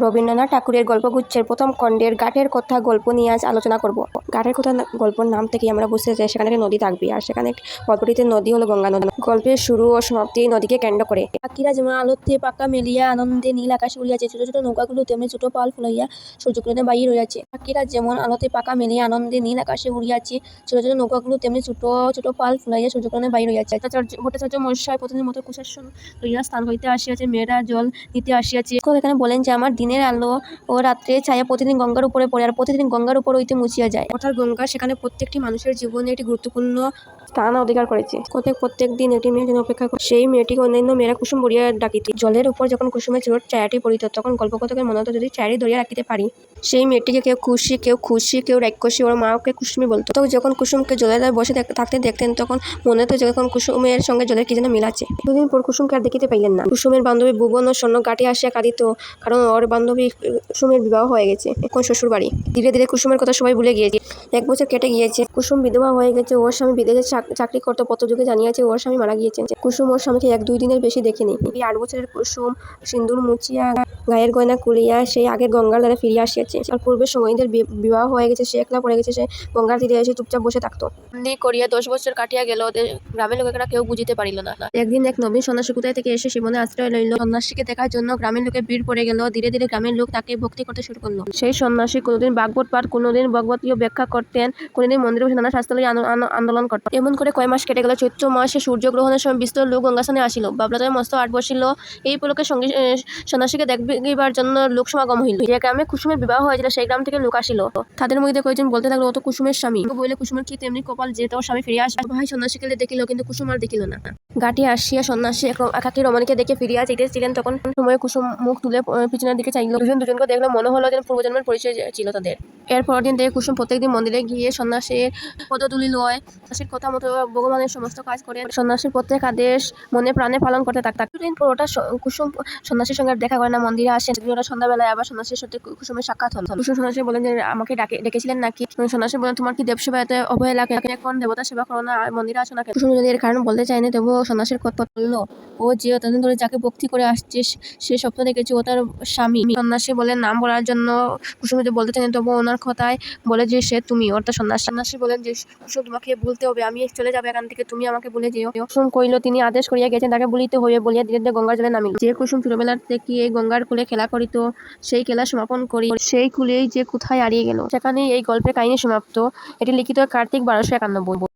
রবীন্দ্রনাথ ঠাকুরের গল্পগুচ্ছের প্রথম খণ্ডের ঘাটের কথা গল্প নিয়ে আজ আলোচনা করব। ঘাটের কথা গল্পের নাম থেকে আমরা বুঝতে চাই সেখানে একটা নদী থাকবে, আর সেখানে গল্পটিতে নদী হলো গঙ্গা নদী। গল্পের শুরু ও সমাপ্তি নদীকে কেন্দ্র করে। পাখিরা যেমন আলোতে পাকা মেলিয়া আনন্দে নীল আকাশে উড়িয়াছে, ছোট ছোট নৌকাগুলো তেমনি ছোট পাল ফুলাইয়া সূর্যকিরণে বাইরে রইয়াছে। পাখিরা যেমন আলোতে পাকা মেলিয়া আনন্দে নীল আকাশে উড়িয়াছে, ছোট ছোট নৌকাগুলো তেমনি ছোট ছোট পাল ফুলাইয়া সূর্যকিরণে বাইরে রইয়াছে। ভট্টাচার্য মশাই প্রতিদিনের মতো কুশাসন লইয়া স্থান হইতে আসিয়াছে, মেয়েরা জল নিতে আসিয়াছে। এখানে বলেন যে আমার দিনের আলো ও রাত্রে ছায়া প্রতিদিন গঙ্গার উপরে পড়ে, আর প্রতিদিন গঙ্গার উপর হইতে মুছিয়া যায়। অর্থাৎ গঙ্গা সেখানে প্রত্যেকটি মানুষের জীবনে একটি গুরুত্বপূর্ণ স্থান অধিকার করেছে। প্রত্যেক দিন একটি মেয়ের জন্য অপেক্ষা করে। সেই মেয়েটিকে অন্যান্য মেয়েরা কুসুম বলিয়া ডাকিত। জলের উপর যখন কুসুমের ছোট ছায়াটি পড়িত, তখন গল্পকথকের মনে হতো যদি ছায়াটি ধরিয়া রাখিতে পারি। সেই মেয়েটিকে কেউ খুশি কেউ রাক্ষসী, ওর মা ওকে কুসুমি বলতো। তো যখন কুসুমকে জলের ধারে বসে থাকতে দেখতেন, তখন মনে হতো যখন কুসুমের সঙ্গে জলের কি যেন মিল আছে। দুদিন পর কুসুমকে আর দেখিতে পাইলেন না। কুসুমের বান্ধবী ভুবন ও স্বর্ণ ঘাটে আসিয়া কাঁদিত, কারণ ওর বান্ধবী কুসুমের বিবাহ হয়ে গেছে এখন শ্বশুর বাড়ি। ধীরে ধীরে কুসুমের কথা সবাই ভুলে গিয়েছে। 1 বছর কেটে গিয়েছে। কুসুম বিধবা হয়ে গেছে। ওর স্বামী বিদেশে চাকরি করতো। পত্রযোগে জানিয়েছে ওর স্বামী মারা গিয়েছেন। কুসুম ওর স্বামীকে 1-2 দিনের বেশি দেখেনি। এই 8 বছরের কুসুম সিন্দুর মুছিয়া গায়ের গয়না কুলিয়া সেই আগের গঙ্গার ধারে ফিরিয়া আসিয়াছে। আর পূর্বে সময়দের বিবাহ হয়ে গেছে, সে একলা পড়ে গেছে। সে গঙ্গার তীরে এসে চুপচাপ বসে থাকতো। বন্দি করিয়া 10 বছর কাটিয়া গেল। ওদের গ্রামের লোকেরা কেউ বুঝিতে পারিল না। একদিন এক নবীন সন্ন্যাসী কোথায় থেকে এসে শিবনে আশ্রয় লইল। সন্ন্যাসীকে দেখার জন্য গ্রামের লোকের ভিড় পড়ে গেল। ধীরে ধীরে গ্রামের লোক তাকে ভক্তি করতে শুরু করলো। সেই সন্ন্যাসী কোনোদিন ভাগবত পাঠ, কোনোদিন ভগবতীয় ব্যাখ্যা করতেন, কোনোদিন মন্দিরে বসে নানা শাস্ত্র লইয়া আন্দোলন করতেন। এমন করে কয় মাস কেটে গেল। চৈত্র মাসে সূর্যগ্রহণের সময় বিস্তর লোক গঙ্গাস্নানে আসিল। বাবলাতলে মস্ত আট বসিল। এই উপলক্ষে সন্ন্যাসীকে দেখিবার জন্য লোক সমাগম হইল। যে গ্রামে কুসুমের বিবাহ হয়েছিল, সেই গ্রাম থেকে লোক আসিল। তাদের মধ্যে কয়েকজন বলতে থাকলো, ও তো কুসুমের স্বামী। বলে কুসুমের কি তেমনি কপাল যে তোর স্বামী ফিরিয়া আসবে। ভাই সন্ন্যাসীকে দেখিল, কিন্তু কুসুম আর দেখিল না। ঘাটে আসিয়া সন্ন্যাসী একাকী রমণীকে দেখে ফিরিয়া যাইতেছিলেন, তখন সময়ে কুসুম মুখ তুলে পিছনের দিকে চাইল। দুজনকে দেখলো, মনে হলো যেন পূর্বজন্মের পরিচয় ছিল তাদের। এর পরের দিন থেকে কুসুম প্রত্যেকদিন মন্দিরে গিয়ে সন্ন্যাসীর পদধূলি লয়, সন্ন্যাসীর কথা মতো ভগবানের সমস্ত কাজ করে, সন্ন্যাসীর প্রত্যেক আদেশ মনে প্রাণে পালন করতে থাকত। কিছুদিন পর ওটা কুসুম সন্ন্যাসীর সঙ্গে দেখা করে না, মন্দিরে আসেন। ওরা সন্ধ্যাবেলায় আবার সন্ন্যাসীর সাথে কুসুমের সাক্ষাৎ হল। কুসুম সন্ন্যাসী বলেন যে আমাকে ডেকেছিলেন নাকি? সন্ন্যাসী বলেন, তোমার কি দেব সেবাতে অবহেলা, এখন দেবতা সেবা করো না, মন্দিরে আসো না? কুসুম যদি এর কারণ বলতে চায়নি, তবুও সন্ন্যাসীর কথা বললো। ও যে এতদিন ধরে যাকে ভক্তি করে আসছে, সে স্বপ্ন দেখেছে ও তার স্বামী। সন্ন্যাসী বলেন নাম বলার জন্য কুসুম যদি বলতে চাইনি, তবু ওনার কথায় বলে যে সে তুমি, অর্থাৎ সন্ন্যাসী বলেন যে কুসুম তোমাকে ভুলতে হবে, আমি চলে যাবো এখান থেকে, তুমি আমাকে ভুলে যেও। কুসুম কইল তিনি আদেশ করিয়া গেছেন, তাকে ভুলিতে হইবে বলিয়া ধীরে ধীরে গঙ্গার জলে নামিল। যে কুসুম ছোটবেলা থেকে এই গঙ্গার কূলে খেলা করিত, সেই খেলা সমাপন করি সেই কূলেই যে কোথায় হারিয়ে গেল। সেখানেই এই গল্পের কাহিনী সমাপ্ত। এটি লিখিত কার্তিক 1291।